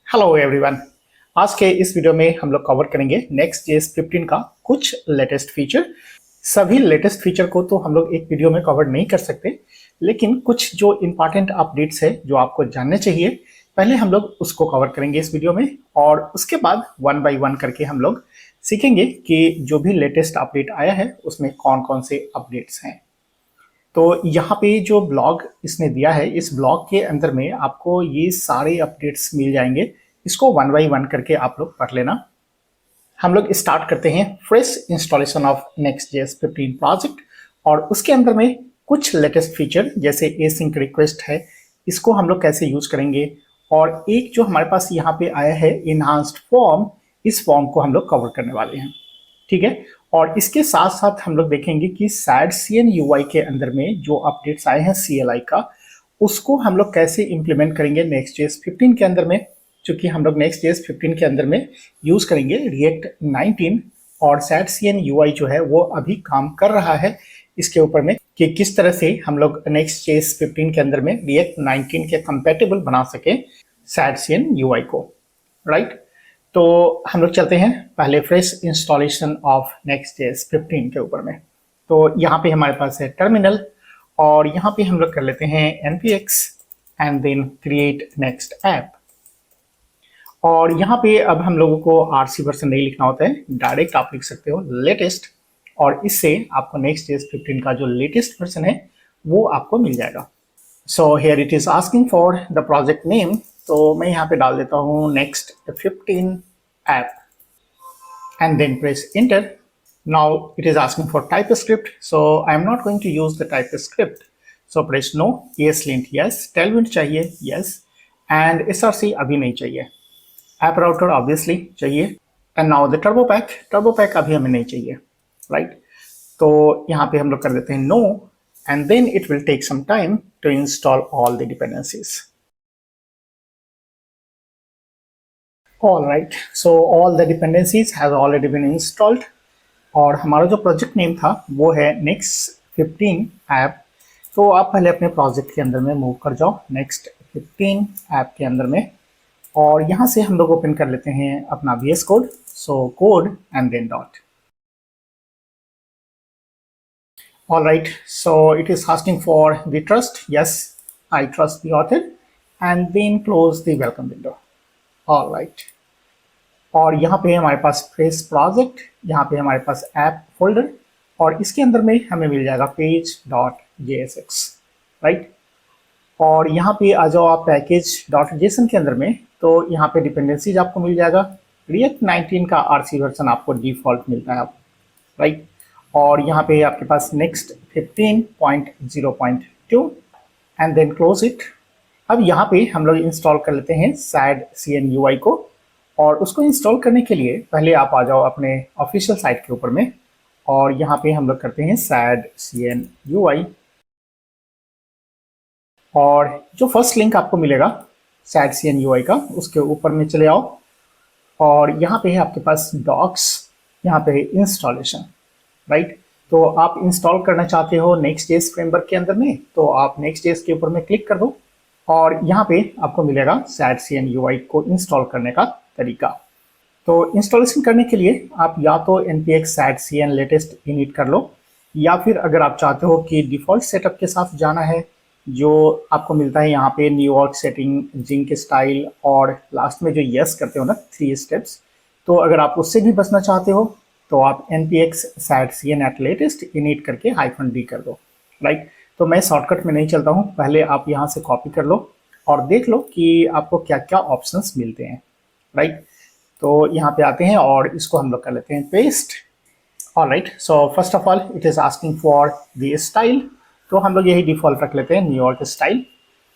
Hello everyone. आज के इस वीडियो में हम लोग कवर करेंगे Next.js 15 का कुछ लेटेस्ट फीचर। सभी लेटेस्ट फीचर को तो हम लोग एक वीडियो में कवर नहीं कर सकते, लेकिन कुछ जो इम्पॉर्टेंट अपडेट्स है जो आपको जानने चाहिए, पहले हम लोग उसको कवर करेंगे इस वीडियो में, और उसके बाद वन बाय वन करके हम लोग सीखेंगे कि जो भी लेटेस्ट अपडेट आया है उसमें कौन कौन से अपडेट्स हैं। तो यहाँ पे जो ब्लॉग इसने दिया है, इस ब्लॉग के अंदर में आपको ये सारे अपडेट्स मिल जाएंगे। इसको वन बाय वन करके आप लोग पढ़ लेना। हम लोग स्टार्ट करते हैं fresh installation of Next.js 15 project, और उसके अंदर में कुछ लेटेस्ट फीचर जैसे एसिंक रिक्वेस्ट है, इसको हम लोग कैसे यूज करेंगे, और एक जो हमारे पास यहाँ पे आया है इनहांस्ड फॉर्म, इस फॉर्म को हम लोग कवर करने वाले हैं। ठीक है, और इसके साथ साथ हम लोग देखेंगे कि सैड CN UI के अंदर में जो अपडेट्स आए हैं CLI का, उसको हम लोग कैसे इंप्लीमेंट करेंगे Next.js 15 के अंदर में, क्योंकि हम लोग Next.js 15 के अंदर में यूज करेंगे React 19, और सैड CN UI जो है वो अभी काम कर रहा है इसके ऊपर में कि किस तरह से हम लोग Next.js 15 के अंदर में React 19 के कंपेटेबल बना सके सैड CN UI को, राइट। तो हम लोग चलते हैं पहले फ्रेश इंस्टॉलेशन ऑफ Next.js 15 के ऊपर में। तो यहाँ पे हमारे पास है टर्मिनल, और यहाँ पे हम लोग कर लेते हैं npx and then create next app. और यहाँ पे अब हम लोगों को RC वर्जन नहीं लिखना होता है, डायरेक्ट आप लिख सकते हो लेटेस्ट, और इससे आपको Next.js 15 का जो लेटेस्ट वर्जन है वो आपको मिल जाएगा। So here it is asking for the project name, तो मैं यहाँ पे डाल देता हूँ Next 15 app and then press enter. Now it is asking for TypeScript, so I am not going to use the TypeScript, so press no, ESLint yes, Tailwind चाहिए yes, and src अभी नहीं चाहिए, app router obviously चाहिए, and now the turbo pack अभी हमें नहीं चाहिए, right? तो यहाँ पे हम लोग कर देते हैं no, and then it will take some time to install all the dependencies. All right, so all the dependencies has already been installed, और हमारा जो प्रोजेक्ट नेम था वो है Next 15 ऐप। तो आप पहले अपने प्रोजेक्ट के अंदर में मूव कर जाओ Next 15 ऐप के अंदर में, और यहाँ से हम लोग ओपन कर लेते हैं अपना VS code, so code and then dot. All right, so it is asking for the trust. Yes, I trust the author, and then close the welcome window. All right, और यहाँ पे हमारे पास फ्रेश प्रोजेक्ट, यहाँ पे हमारे पास app folder, और इसके अंदर में हमें मिल जाएगा page.jsx, राइट। और यहाँ पे आ जाओ आप package.json के अंदर में, तो यहाँ पे डिपेंडेंसीज आपको मिल जाएगा। React 19 का RC वर्जन आपको डिफॉल्ट मिलता है, राइट। और यहाँ पे आपके पास Next 15.0.2 and then close it. अब यहाँ पे हम लोग इंस्टॉल कर लेते हैं सैड CN UI को, और उसको इंस्टॉल करने के लिए पहले आप आ जाओ अपने ऑफिशियल साइट के ऊपर में, और यहाँ पे हम लोग करते हैं सैड CN UI, और जो फर्स्ट लिंक आपको मिलेगा सैड CN UI का, उसके ऊपर में चले आओ, और यहाँ पे है आपके पास डॉक्स, यहाँ पे है इंस्टॉलेशन, राइट। तो आप इंस्टॉल करना चाहते हो Next.js फ्रेमवर्क के अंदर में, तो आप Next.js के ऊपर में क्लिक कर दो, और यहाँ पे आपको मिलेगा सैड CN UI को इंस्टॉल करने का तरीका। तो इंस्टॉलेशन करने के लिए आप या तो npx shad CN latest init कर लो, या फिर अगर आप चाहते हो कि डिफ़ॉल्ट सेटअप के साथ जाना है जो आपको मिलता है यहाँ पे न्यूयॉर्क सेटिंग, जिंक स्टाइल, और लास्ट में जो यस करते हो ना 3 स्टेप्स, तो अगर आप उससे भी बचना चाहते हो तो आप npx shad CN at latest init करके -d कर दो, राइट। तो मैं शॉर्टकट में नहीं चलता हूँ, पहले आप यहाँ से कॉपी कर लो और देख लो कि आपको क्या क्या ऑप्शंस मिलते हैं, राइट। तो यहाँ पे आते हैं और इसको हम लोग कर लेते हैं paste. Alright, so first of all it is asking for the style, तो हम लोग यही डिफॉल्ट रख लेते हैं न्यूयॉर्क स्टाइल।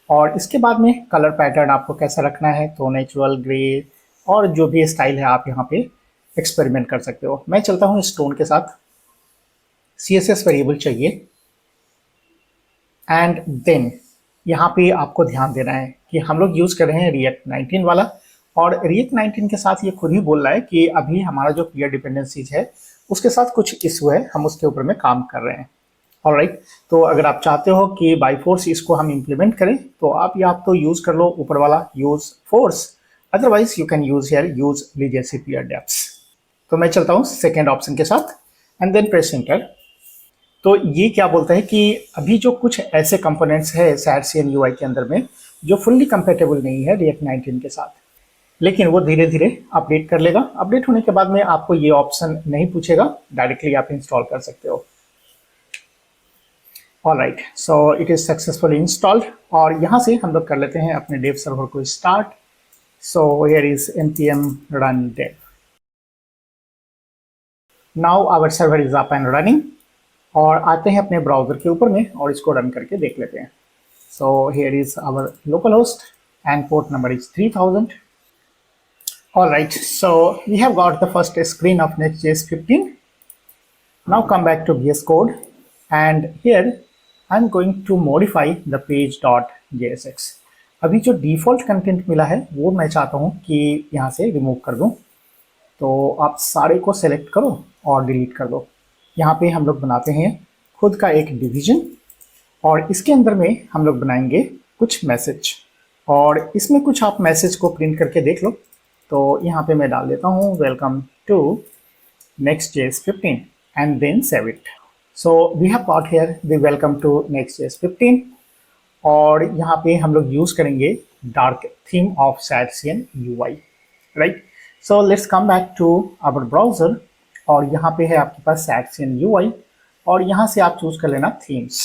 और इसके बाद में कलर पैटर्न आपको कैसा रखना है, तो नेचुरल, ग्रे, और जो भी स्टाइल है आप यहाँ पे एक्सपेरिमेंट कर सकते हो। मैं चलता हूँ स्टोन के साथ। CSS वेरिएबल चाहिए, एंड देन यहाँ पे आपको ध्यान देना है कि हम लोग यूज़ कर रहे हैं React 19 वाला, और React 19 के साथ ये खुद ही बोल रहा है कि अभी हमारा जो क्लियर डिपेंडेंसीज है उसके साथ कुछ इशू है, हम उसके ऊपर में काम कर रहे हैं। ऑलराइट, तो अगर आप चाहते हो कि बाई फोर्स इसको हम इम्प्लीमेंट करें, तो आप या तो यूज़ कर लो ऊपर वाला use force, otherwise you can use here use legacy peer deps. तो मैं चलता हूँ सेकेंड ऑप्शन के साथ एंड देन प्रेस एंटर। तो ये क्या बोलता है कि अभी जो कुछ ऐसे कंपोनेंट्स है SAT यूआई के अंदर में जो फुल्ली कंपेटेबल नहीं है React 19 के साथ, लेकिन वो धीरे धीरे अपडेट कर लेगा। अपडेट होने के बाद में आपको ये ऑप्शन नहीं पूछेगा, डायरेक्टली आप इंस्टॉल कर सकते हो। Alright, so it is successfully installed और यहाँ से हम लोग कर लेते हैं अपने डेव सर्वर को start. So here is npm run dev। Now our server is up and running. और आते हैं अपने ब्राउजर के ऊपर में और इसको रन करके देख लेते हैं। So here is our local host and port number is 3000। Alright, so we have got the first screen of Next.js 15. Now come back to VS Code and here I'm going to modify the page.jsx। अभी जो default content मिला है वो मैं चाहता हूँ कि यहाँ से रिमूव कर दूँ। तो आप सारे को सेलेक्ट करो और डिलीट कर दो। यहाँ पे हम लोग बनाते हैं खुद का एक डिवीजन और इसके अंदर में हम लोग बनाएंगे कुछ मैसेज और इसमें कुछ आप मैसेज को प्रिंट करके देख लो। तो यहाँ पे मैं डाल देता हूँ welcome to Next.js 15 and then save it. So we have got here the welcome to Next.js 15 और यहाँ पे हम लोग यूज करेंगे dark theme of SAT UI, right. So let's come back to our browser और यहाँ पे है आपके पास SAT UI और यहाँ से आप चूज कर लेना थीम्स।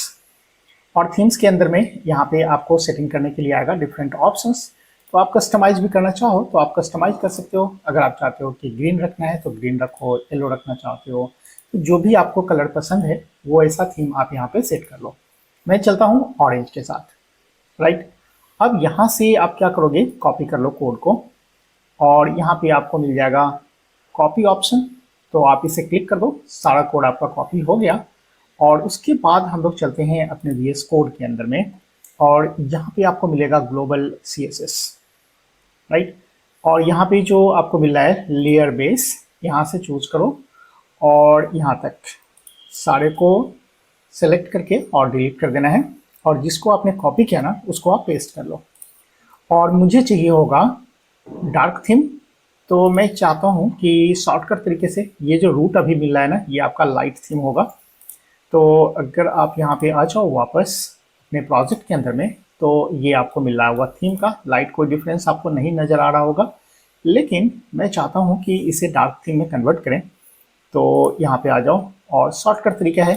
और थीम्स के अंदर में यहाँ पे आपको सेटिंग करने के लिए आएगा डिफरेंट ऑप्शंस। तो आप कस्टमाइज भी करना चाहो तो आप कस्टमाइज कर सकते हो। अगर आप चाहते हो कि ग्रीन रखना है तो ग्रीन रखो, येलो रखना चाहते हो तो जो भी आपको कलर पसंद है वो ऐसा थीम आप यहाँ पे सेट कर लो। मैं चलता हूँ ऑरेंज के साथ, राइट। अब यहाँ से आप क्या करोगे, कॉपी कर लो कोड को और यहाँ पे आपको मिल जाएगा कॉपी ऑप्शन। तो आप इसे क्लिक कर दो, सारा कोड आपका कॉपी हो गया। और उसके बाद हम लोग चलते हैं अपने VS कोड के अंदर में और यहाँ पे आपको मिलेगा ग्लोबल CSS, राइट। और यहाँ पे जो आपको मिल रहा है लेयर बेस, यहाँ से चूज करो और यहाँ तक सारे को सेलेक्ट करके और डिलीट कर देना है। और जिसको आपने कॉपी किया ना उसको आप पेस्ट कर लो। और मुझे चाहिए होगा डार्क थीम। तो मैं चाहता हूँ कि शॉर्टकट तरीके से ये जो रूट अभी मिल रहा है ना ये आपका लाइट थीम होगा। तो अगर आप यहाँ पे आ जाओ वापस अपने प्रोजेक्ट के अंदर में तो ये आपको मिल रहा होगा थीम का लाइट। कोई डिफरेंस आपको नहीं नज़र आ रहा होगा, लेकिन मैं चाहता हूँ कि इसे डार्क थीम में कन्वर्ट करें। तो यहाँ पे आ जाओ और शॉर्टकट तरीका है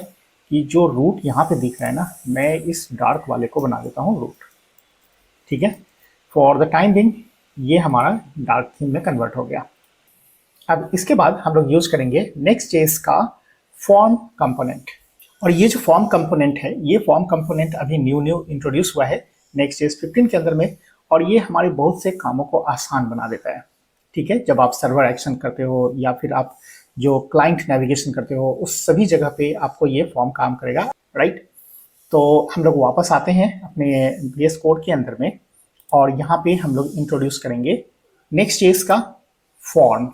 कि जो रूट यहाँ पे दिख रहा है ना मैं इस डार्क वाले को बना देता हूँ रूट, ठीक है। फॉर द टाइम बिंग ये हमारा डार्क थीम में कन्वर्ट हो गया। अब इसके बाद हम लोग यूज करेंगे Next.js का फॉर्म कंपोनेंट। और ये जो फॉर्म कंपोनेंट है ये फॉर्म कंपोनेंट अभी न्यू इंट्रोड्यूस हुआ है Next.js 15 के अंदर में और ये हमारे बहुत से कामों को आसान बना देता है, ठीक है। जब आप सर्वर एक्शन करते हो या फिर आप जो क्लाइंट नेविगेशन करते हो उस सभी जगह पे आपको ये फॉर्म काम करेगा, राइट। तो हम लोग वापस आते हैं अपने VS कोड के अंदर में और यहाँ पे हम लोग इंट्रोड्यूस करेंगे Next.js का form.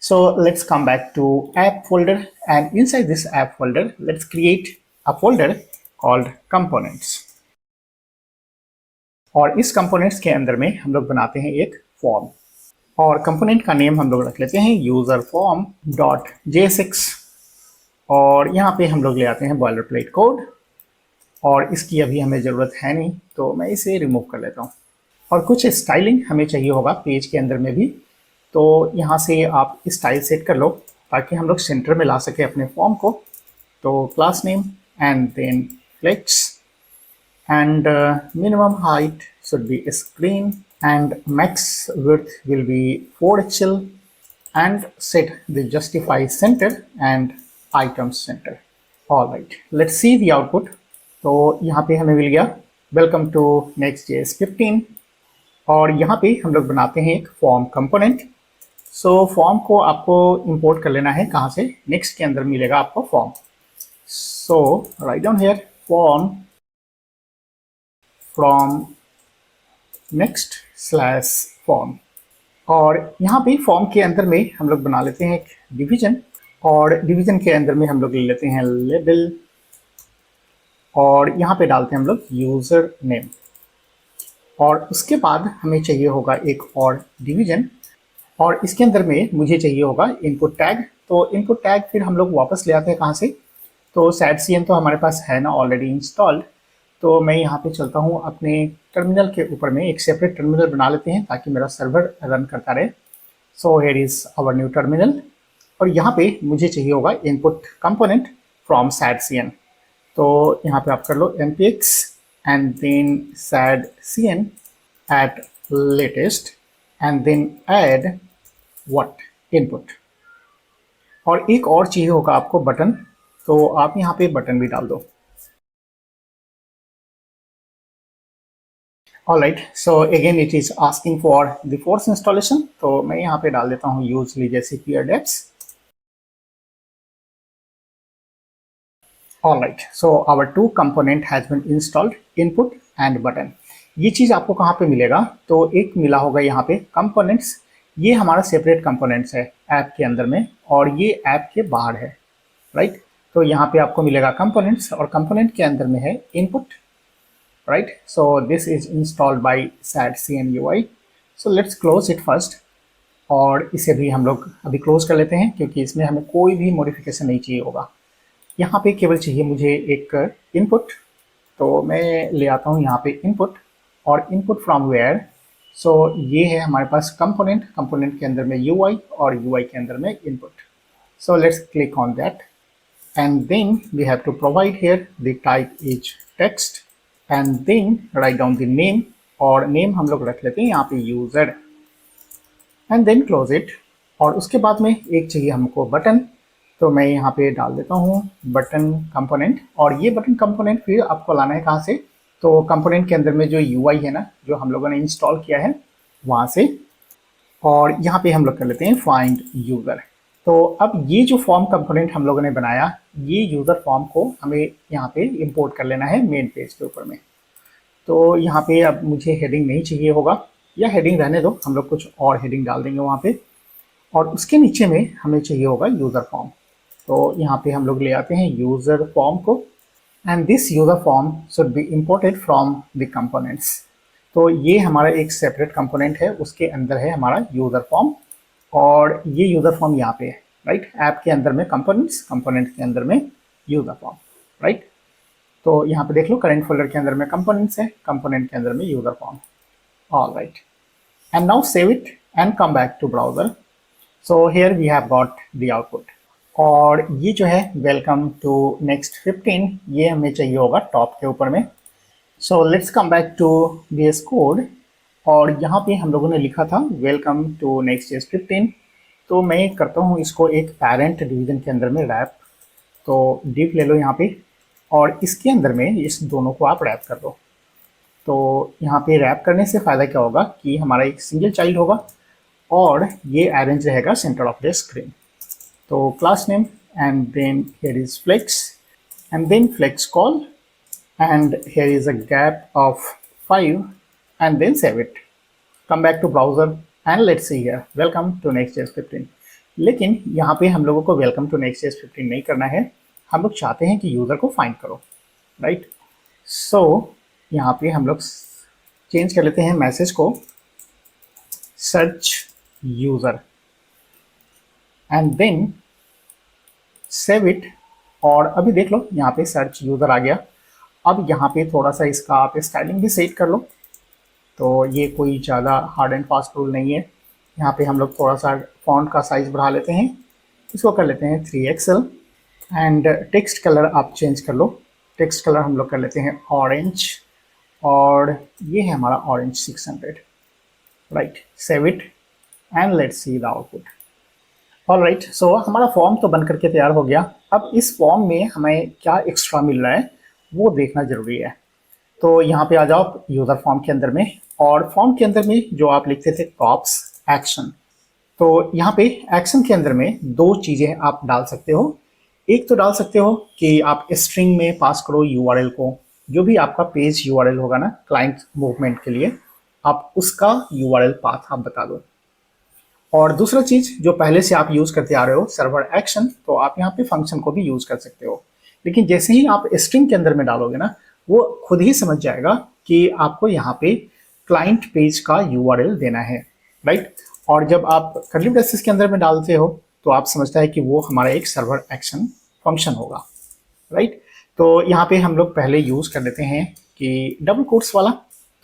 So let's come back to app folder and inside this app folder, let's create a folder called components। और इस components के अंदर में हम लोग बनाते हैं एक form और component का नेम हम लोग रख लेते हैं user form .jsx। और यहाँ पे हम लोग ले आते हैं boilerplate कोड और इसकी अभी हमें ज़रूरत है नहीं तो मैं इसे रिमूव कर लेता हूँ। और कुछ स्टाइलिंग हमें चाहिए होगा पेज के अंदर में भी, तो यहाँ से आप स्टाइल सेट कर लो ताकि हम लोग सेंटर में ला सके अपने फॉर्म को। तो class name and then flex and minimum height should be screen and max width will be 4 HL and set the justify center and items center. Alright, let's see the output. तो यहाँ पे हमें मिल गया welcome to Next.js 15 और यहाँ पे हम लोग बनाते हैं एक फॉर्म कंपोनेंट। सो फॉर्म को आपको इंपोर्ट कर लेना है कहाँ से, नेक्स्ट के अंदर मिलेगा आपको form. So write down here form from next/form और यहाँ पे फॉर्म के अंदर में हम लोग बना लेते हैं एक डिवीजन और डिवीजन के अंदर में हम लोग ले लेते हैं लेबल और यहाँ पे डालते हैं हम लोग यूजर नेम। और उसके बाद हमें चाहिए होगा एक और डिवीजन, और इसके अंदर में मुझे चाहिए होगा इनपुट टैग। तो इनपुट टैग फिर हम लोग वापस ले आते हैं कहाँ से, तो SATCN तो हमारे पास है ना ऑलरेडी इंस्टॉल्ड। तो मैं यहाँ पे चलता हूँ अपने टर्मिनल के ऊपर में, एक सेपरेट टर्मिनल बना लेते हैं ताकि मेरा सर्वर रन करता रहे। So here is our new terminal, और यहाँ पे मुझे चाहिए होगा इनपुट कंपोनेंट फ्रॉम SATCN। तो यहाँ पे आप कर लो npx and then SATCN at latest and then add what input। और एक और चाहिए होगा आपको बटन, तो आप यहाँ पे बटन भी डाल दो। Alright, so again it is asking for the force installation, तो मैं यहाँ पे डाल देता हूँ use legacy deps. Alright, so our two component has been installed, input and button. ये चीज आपको कहाँ पे मिलेगा, तो एक मिला होगा यहाँ पे कंपोनेंट्स। ये हमारा सेपरेट कंपोनेंट्स है ऐप के अंदर में, और ये ऐप के बाहर है, राइट। तो यहाँ पे आपको मिलेगा कंपोनेंट्स, और कंपोनेंट के अंदर में है input, right? So this is installed by SATCN UI. So let's close it first, और इसे भी हम लोग अभी क्लोज कर लेते हैं क्योंकि इसमें हमें कोई भी मॉडिफिकेशन नहीं चाहिए होगा। यहाँ पे केवल चाहिए मुझे एक इनपुट, तो मैं ले आता हूँ यहाँ पे इनपुट, और इनपुट फ्रॉम वेयर। सो ये है हमारे पास कंपोनेंट, कंपोनेंट के अंदर में UI और UI के अंदर में input. So let's click on that, and then we have to provide here the type is text and then write down the name, और नेम हम लोग रख लेते हैं यहाँ पे user, and then close it. और उसके बाद में एक चाहिए हमको बटन, तो मैं यहाँ पे डाल देता हूँ बटन कंपोनेंट, और ये बटन कंपोनेंट फिर आपको लाना है कहाँ से, तो कंपोनेंट के अंदर में जो UI है ना, जो हम लोगों ने इंस्टॉल किया है वहाँ से, और यहाँ पे हम लोग कर लेते हैं फाइंड यूजर। तो अब ये जो फॉर्म कंपोनेंट हम लोगों ने बनाया, ये यूजर फॉर्म को हमें यहाँ पे इंपोर्ट कर लेना है मेन पेज के ऊपर में। तो यहाँ पे अब मुझे हेडिंग नहीं चाहिए होगा, या हेडिंग रहने दो, हम लोग कुछ और हेडिंग डाल देंगे वहाँ पे, और उसके नीचे में हमें चाहिए होगा यूजर फॉर्म। तो यहाँ पे हम लोग ले आते हैं यूजर फॉर्म को, and this user form should be imported from the components. तो ये हमारा एक सेपरेट कंपोनेंट है, उसके अंदर है हमारा यूजर फॉर्म, और ये यूजर फॉर्म यहाँ पे है, राइट। ऐप के अंदर में कंपोनेंट्स, कंपोनेंट के अंदर में यूजर फॉर्म, राइट। तो यहाँ पे देख लो करेंट फोल्डर के अंदर में कंपोनेंट्स है, कंपोनेंट के अंदर में user form. All right, and now save it and come back to browser. So here we have got the output, और ये जो है वेलकम टू नेक्स्ट 15, ये हमें चाहिए होगा टॉप के ऊपर में। So let's come back to VS code, और यहाँ पे हम लोगों ने लिखा था वेलकम टू नेक्स्ट 15। तो मैं करता हूँ इसको एक पेरेंट डिवीजन के अंदर में रैप, तो डिव ले लो यहाँ पे, और इसके अंदर में इस दोनों को आप रैप कर दो। तो यहाँ पे रैप करने से फ़ायदा क्या होगा कि हमारा एक सिंगल चाइल्ड होगा, और ये अरेंज रहेगा सेंटर ऑफ द स्क्रीन। तो class name, and then here is flex, and then flex col, and here is a gap of 5, and then save it, come back to browser, and let's see here welcome to next 15। लेकिन यहाँ पे हम लोगों को welcome to next 15 नहीं करना है, हम लोग चाहते हैं कि यूज़र को फाइंड करो, राइट। सो यहाँ पे हम लोग चेंज कर लेते हैं मैसेज को search user, and then save it. और अभी देख लो यहाँ पे सर्च यूज़र आ गया। अब यहाँ पे थोड़ा सा इसका आप स्टाइलिंग भी सेट कर लो, तो ये कोई ज़्यादा हार्ड एंड फास्ट रूल नहीं है। यहाँ पे हम लोग थोड़ा सा फॉन्ट का साइज़ बढ़ा लेते हैं, इसको कर लेते हैं 3XL, एंड टेक्स्ट कलर आप चेंज कर लो। टेक्स्ट कलर हम लोग कर लेते हैं ऑरेंज, और ये है हमारा orange 600, right. Save it and let's see the output. All right, so हमारा फॉर्म तो बन करके तैयार हो गया। अब इस फॉर्म में हमें क्या एक्स्ट्रा मिल रहा है वो देखना ज़रूरी है। तो यहाँ पे आ जाओ यूज़र फॉर्म के अंदर में, और फॉर्म के अंदर में जो आप लिखते थे कॉप्स एक्शन, तो यहाँ पे एक्शन के अंदर में दो चीज़ें आप डाल सकते हो। एक तो डाल सकते हो कि आप स्ट्रिंग में पास करो URL को, जो भी आपका पेज URL होगा ना क्लाइंट मूवमेंट के लिए, आप उसका URL पाथ आप बता दो। और दूसरा चीज़ जो पहले से आप यूज़ करते आ रहे हो सर्वर एक्शन, तो आप यहाँ पे फंक्शन को भी यूज़ कर सकते हो। लेकिन जैसे ही आप स्ट्रिंग के अंदर में डालोगे ना, वो खुद ही समझ जाएगा कि आपको यहाँ पे क्लाइंट पेज का यूआरएल देना है, राइट। और जब आप कर्ली ब्रेसेस के अंदर में डालते हो तो आप समझता है कि वो हमारा एक सर्वर एक्शन फंक्शन होगा, राइट। तो यहाँ पे हम लोग पहले यूज कर लेते हैं कि डबल कोट्स वाला।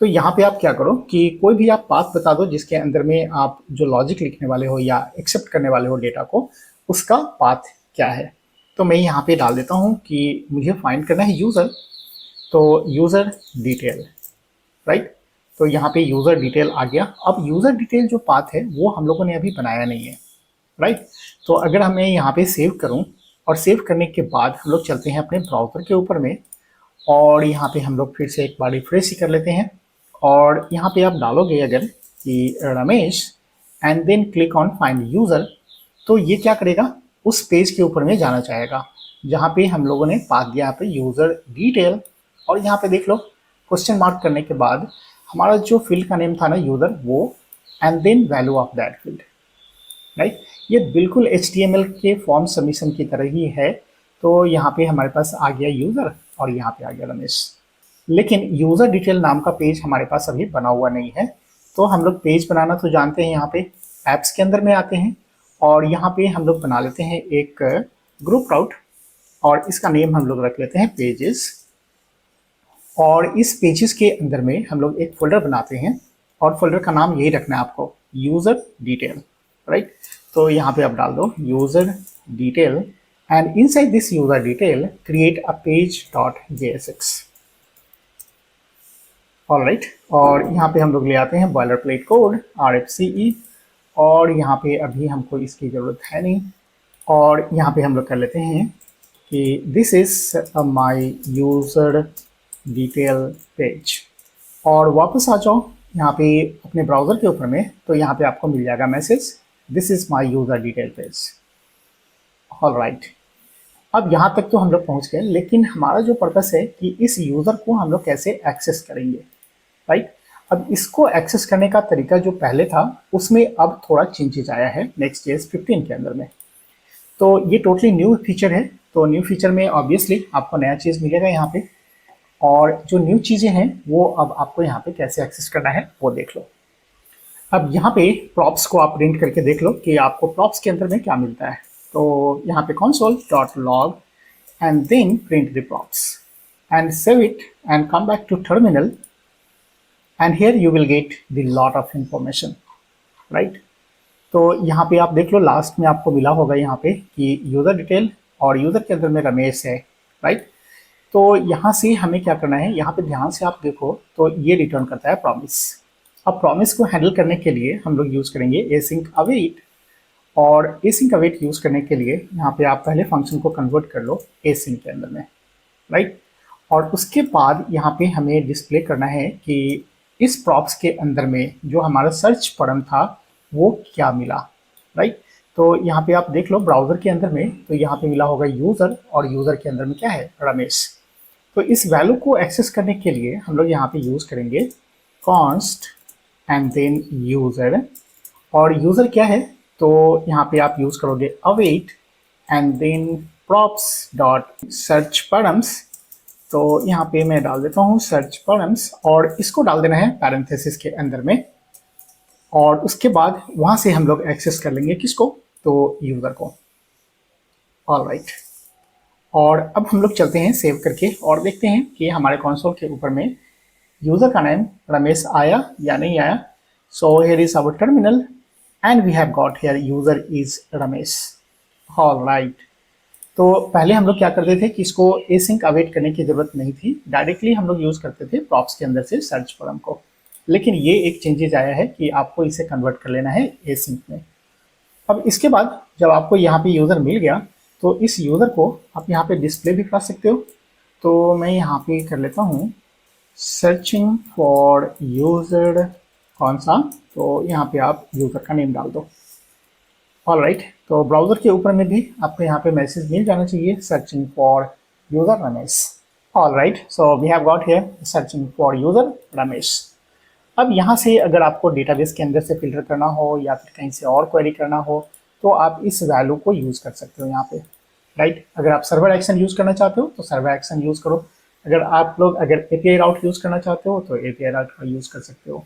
तो यहाँ पे आप क्या करो कि कोई भी आप पाथ बता दो जिसके अंदर में आप जो लॉजिक लिखने वाले हो या एक्सेप्ट करने वाले हो डेटा को, उसका पाथ क्या है। तो मैं यहाँ पे डाल देता हूँ कि मुझे फाइंड करना है यूज़र, तो यूज़र डिटेल, राइट। तो यहाँ पे यूज़र डिटेल आ गया। अब यूज़र डिटेल जो पाथ है वो हम लोगों ने अभी बनाया नहीं है, राइट। तो अगर हमें यहाँ पे सेव करूँ और सेव करने के बाद हम लोग चलते हैं अपने ब्राउज़र के ऊपर में, और यहाँ पे हम लोग फिर से एक बार रिफ्रेश ही कर लेते हैं। और यहाँ पे आप डालोगे अगर कि Ramesh and then click on find user, तो ये क्या करेगा, उस पेज के ऊपर में जाना चाहेगा जहाँ पे हम लोगों ने पाथ दिया यहाँ पे यूज़र डिटेल। और यहाँ पे देख लो क्वेश्चन मार्क करने के बाद हमारा जो फील्ड का नेम था ना यूज़र, वो and then value of that field, right. ये बिल्कुल HTML के फॉर्म सबमिशन की तरह ही है। तो यहाँ पे हमारे पास आ गया यूज़र और यहाँ पे आ गया रमेश, लेकिन यूज़र डिटेल नाम का पेज हमारे पास अभी बना हुआ नहीं है। तो हम लोग पेज बनाना तो जानते हैं, यहाँ पे ऐप्स के अंदर में आते हैं और यहाँ पे हम लोग बना लेते हैं एक ग्रुप राउट और इसका नेम हम लोग रख लेते हैं पेजेस। और इस पेजेस के अंदर में हम लोग एक फोल्डर बनाते हैं और फोल्डर का नाम यही रखना है आपको, यूज़र डिटेल, राइट। तो यहाँ पे आप डाल दो user detail and inside this user detail create a page dot JSX, all right. और यहाँ पे हम लोग ले आते हैं बॉयलर प्लेट कोड RFCE, और यहाँ पे अभी हमको इसकी ज़रूरत है नहीं। और यहाँ पे हम लोग कर लेते हैं कि this is my user detail page, और वापस आ जाओ यहाँ पे अपने ब्राउज़र के ऊपर में, तो यहाँ पे आपको मिल जाएगा message this is my user detail page, all right. अब यहाँ तक तो हम लोग पहुँच गए, लेकिन हमारा जो पर्पस है कि इस यूज़र को हम लोग कैसे एक्सेस करेंगे, राइट। अब इसको एक्सेस करने का तरीका जो पहले था उसमें अब थोड़ा चेंजेस आया है Next.js 15 के अंदर में। तो ये टोटली न्यू फीचर है। तो न्यू फीचर में ऑब्वियसली आपको नया चीज़ मिलेगा यहाँ पे, और जो न्यू चीज़ें हैं वो अब आपको यहाँ पे कैसे एक्सेस करना है वो देख लो। अब यहाँ पे प्रॉप्स को आप प्रिंट करके देख लो कि आपको प्रॉप्स के अंदर में क्या मिलता है। तो यहाँ पे console.log and then print the props and save it and come back to terminal, and here you will get the lot of information, right। तो यहाँ पे आप देख लो लास्ट में आपको मिला होगा यहाँ पे कि यूज़र डिटेल और यूज़र के अंदर में रमेश है, राइट। तो यहाँ से हमें क्या करना है, यहाँ पे ध्यान से आप देखो तो ये रिटर्न करता है प्रॉमिस। अब प्रॉमिस को हैंडल करने के लिए हम लोग यूज़ करेंगे async await, और async await यूज़ करने के लिए यहाँ पे आप पहले फंक्शन को कन्वर्ट कर लो async के अंदर में, राइट। और उसके बाद यहाँ पे हमें डिस्प्ले करना है कि इस प्रॉप्स के अंदर में जो हमारा सर्च परम था वो क्या मिला, राइट। तो यहाँ पे आप देख लो ब्राउज़र के अंदर में, तो यहाँ पे मिला होगा यूज़र, और यूज़र के अंदर में क्या है, रमेश। तो इस वैल्यू को एक्सेस करने के लिए हम लोग यहाँ पे यूज़ करेंगे const एंड देन यूज़र, और यूज़र क्या है, तो यहाँ पे आप यूज़ करोगे await and then props dot search params. तो यहाँ पे मैं डाल देता हूँ सर्च परम्स, और इसको डाल देना है पैरेंथेसिस के अंदर में, और उसके बाद वहाँ से हम लोग एक्सेस कर लेंगे किसको, तो यूज़र को, ऑल राइट। और अब हम लोग चलते हैं सेव करके और देखते हैं कि हमारे कंसोल के ऊपर में यूज़र का नाम रमेश आया या नहीं आया। So here is our terminal and we have got here user is Ramesh, all right. तो पहले हम लोग क्या करते थे कि इसको async await करने की ज़रूरत नहीं थी, डायरेक्टली हम लोग यूज़ करते थे प्रॉप्स के अंदर से सर्च फॉरम को, लेकिन ये एक चेंजेस आया है कि आपको इसे कन्वर्ट कर लेना है async में। अब इसके बाद जब आपको यहाँ पे यूज़र मिल गया तो इस यूज़र को आप यहाँ पे डिस्प्ले भी कर सकते हो। तो मैं यहाँ पे कर लेता हूँ सर्चिंग फॉर यूज़र, कौन सा, तो यहाँ पे आप यूज़र का नेम डाल दो, ऑल राइट। तो ब्राउज़र के ऊपर में भी आपको यहाँ पे मैसेज मिल जाना चाहिए searching for user Ramesh, all right. So we have got here searching for user Ramesh. अब यहाँ से अगर आपको डेटाबेस के अंदर से फिल्टर करना हो या फिर कहीं से और क्वेरी करना हो तो आप इस वैल्यू को यूज़ कर सकते हो यहाँ पे, राइट। अगर आप सर्वर एक्शन यूज़ करना चाहते हो तो सर्वर एक्शन यूज़ करो, अगर आप लोग अगर API राउट यूज़ करना चाहते हो तो API राउट का यूज़ कर सकते हो।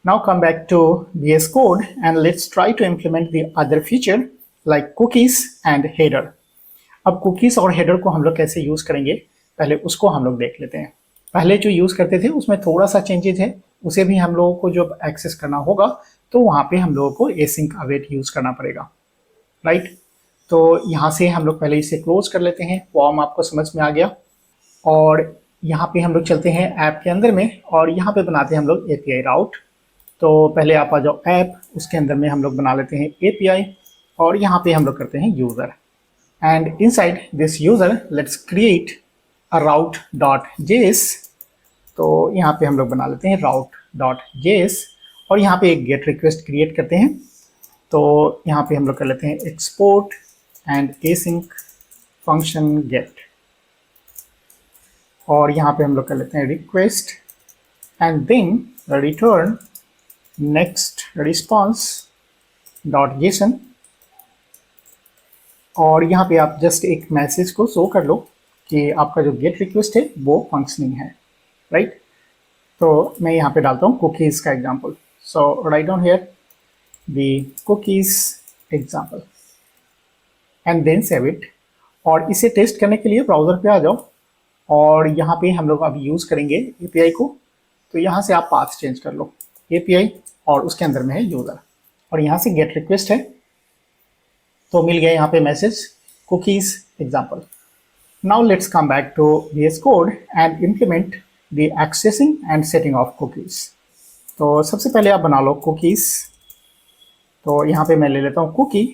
Now come back to VS Code and let's try to implement the other feature like cookies and header. अब cookies और header को हम लोग कैसे यूज करेंगे, पहले उसको हम लोग देख लेते हैं। पहले जो यूज करते थे उसमें थोड़ा सा चेंजेस है, उसे भी हम लोगों को जब एक्सेस करना होगा तो वहां पे हम लोगों को async await यूज करना पड़ेगा, राइट। तो यहाँ से हम लोग पहले इसे क्लोज कर लेते हैं। फॉर्म आपको समझ में आ गया, और यहाँ पे हम लोग चलते हैं ऐप के अंदर में और यहाँ पे बनाते हैं हम लोग API राउट। तो पहले आप आ जाओ ऐप, उसके अंदर में हम लोग बना लेते हैं API और यहाँ पे हम लोग करते हैं user, and inside this user let's create a route.js। तो यहाँ पे हम लोग बना लेते हैं route.js और यहाँ पे एक गेट रिक्वेस्ट क्रिएट करते हैं। तो यहाँ पे हम लोग कर लेते हैं export and async function get, और यहाँ पे हम लोग कर लेते हैं request and then return next response dot json. और यहाँ पे आप जस्ट एक मैसेज को शो कर लो कि आपका जो गेट रिक्वेस्ट है वो फंक्शनिंग है, राइट। तो मैं यहाँ पे डालता हूँ कुकीज़ का example. So write down here the cookies example and then save it. और इसे टेस्ट करने के लिए ब्राउज़र पे आ जाओ और यहाँ पे हम लोग अभी यूज़ करेंगे API को। तो यहाँ से आप पाथ चेंज कर लो API और उसके अंदर में है यूज़र, और यहाँ से गेट रिक्वेस्ट है तो मिल गया यहाँ पे message cookies example. Now let's come back to VS Code and implement the accessing and setting of cookies. तो सबसे पहले आप बना लो कुकीज़। तो यहाँ पे मैं ले लेता हूँ कुकी,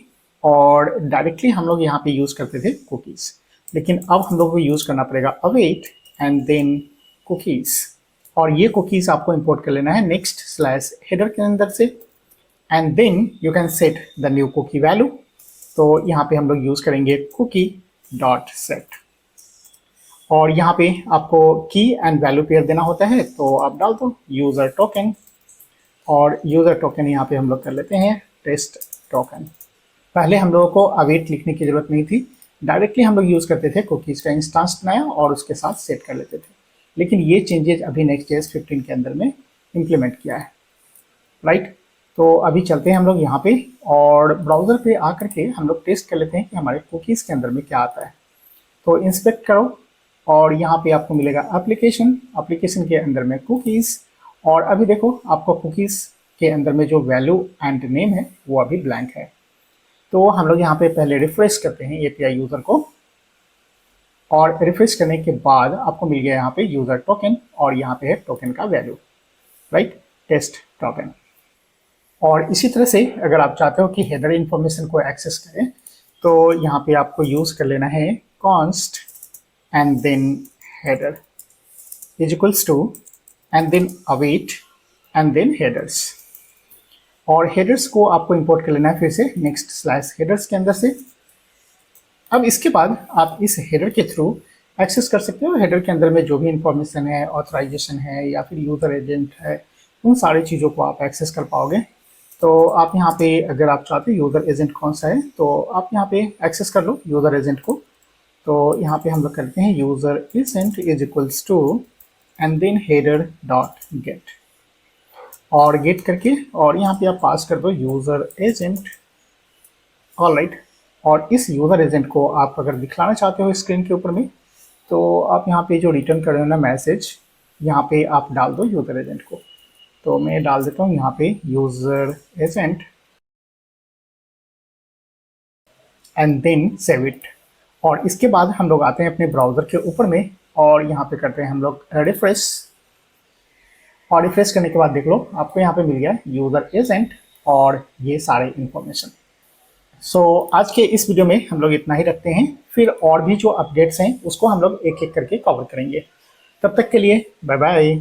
और डायरेक्टली हम लोग यहाँ पे यूज़ करते थे कुकीज़, लेकिन अब हम लोग को यूज़ करना पड़ेगा अवेट एंड देन कुकीज़। और ये कुकीज़ आपको इंपोर्ट कर लेना है नेक्स्ट स्लैश हेडर के अंदर से, and then you can set the new cookie value. तो यहाँ पे हम लोग यूज़ करेंगे कुकी डॉट सेट, और यहाँ पे आपको की एंड वैल्यू पेयर देना होता है। तो आप डाल दो यूज़र टोकन, और यूज़र टोकन यहाँ पे हम लोग कर लेते हैं टेस्ट टोकन। पहले हम लोगों को अवेट लिखने की ज़रूरत नहीं थी, डायरेक्टली हम लोग यूज़ करते थे कुकीज़ का इंस्टांस बनाया और उसके साथ सेट कर लेते थे, लेकिन ये चेंजेस अभी Next.js 15 के अंदर में इम्प्लीमेंट किया है, राइट। तो अभी चलते हैं हम लोग यहाँ पे और ब्राउज़र पे आकर के हम लोग टेस्ट कर लेते हैं कि हमारे कुकीज़ के अंदर में क्या आता है। तो इंस्पेक्ट करो और यहाँ पे आपको मिलेगा एप्लीकेशन, एप्लीकेशन के अंदर में कुकीज़, और अभी देखो आपको कुकीज़ के अंदर में जो वैल्यू एंड नेम है वो अभी ब्लैंक है। तो हम लोग यहाँ पे पहले रिफ्रेश करते हैं API यूज़र को, और रिफ्रेश करने के बाद आपको मिल गया यहाँ पे यूज़र टोकन, और यहाँ पे है टोकन का वैल्यू, राइट, टेस्ट टोकन। और इसी तरह से अगर आप चाहते हो कि हेडर इंफॉर्मेशन को एक्सेस करें तो यहाँ पे आपको यूज़ कर लेना है const and then header is equals to and then await and then headers. और हेडर्स को आपको इंपोर्ट कर लेना है फिर से नेक्स्ट स्लैश हेडर्स के अंदर से। अब इसके बाद आप इस हेडर के थ्रू एक्सेस कर सकते हो हेडर के अंदर में जो भी इंफॉर्मेशन है, ऑथराइजेशन है या फिर यूज़र एजेंट है, उन सारी चीज़ों को आप एक्सेस कर पाओगे। तो आप यहाँ पे अगर आप चाहते हो यूज़र एजेंट कौन सा है तो आप यहाँ पे एक्सेस कर लो यूज़र एजेंट को। तो यहाँ पे हम लोग करते हैं user agent is equals to and then header dot get, और गेट करके और यहाँ पे आप पास कर दो यूज़र एजेंट, ऑलराइट। और इस यूज़र एजेंट को आप अगर दिखलाना चाहते हो स्क्रीन के ऊपर में तो आप यहाँ पे जो रिटर्न कर रहे हो ना मैसेज, यहाँ पे आप डाल दो यूज़र एजेंट को। तो मैं डाल देता हूँ यहाँ पे user agent and then save it. और इसके बाद हम लोग आते हैं अपने ब्राउज़र के ऊपर में और यहाँ पे करते हैं हम लोग रिफ्रेश, और रिफ्रेश करने के बाद देख लो आपको यहाँ पे मिल गया यूज़र एजेंट और ये सारे इंफॉर्मेशन। सो आज के इस वीडियो में हम लोग इतना ही रखते हैं, फिर और भी जो अपडेट्स हैं उसको हम लोग एक एक करके कवर करेंगे। तब तक के लिए बाय बाय।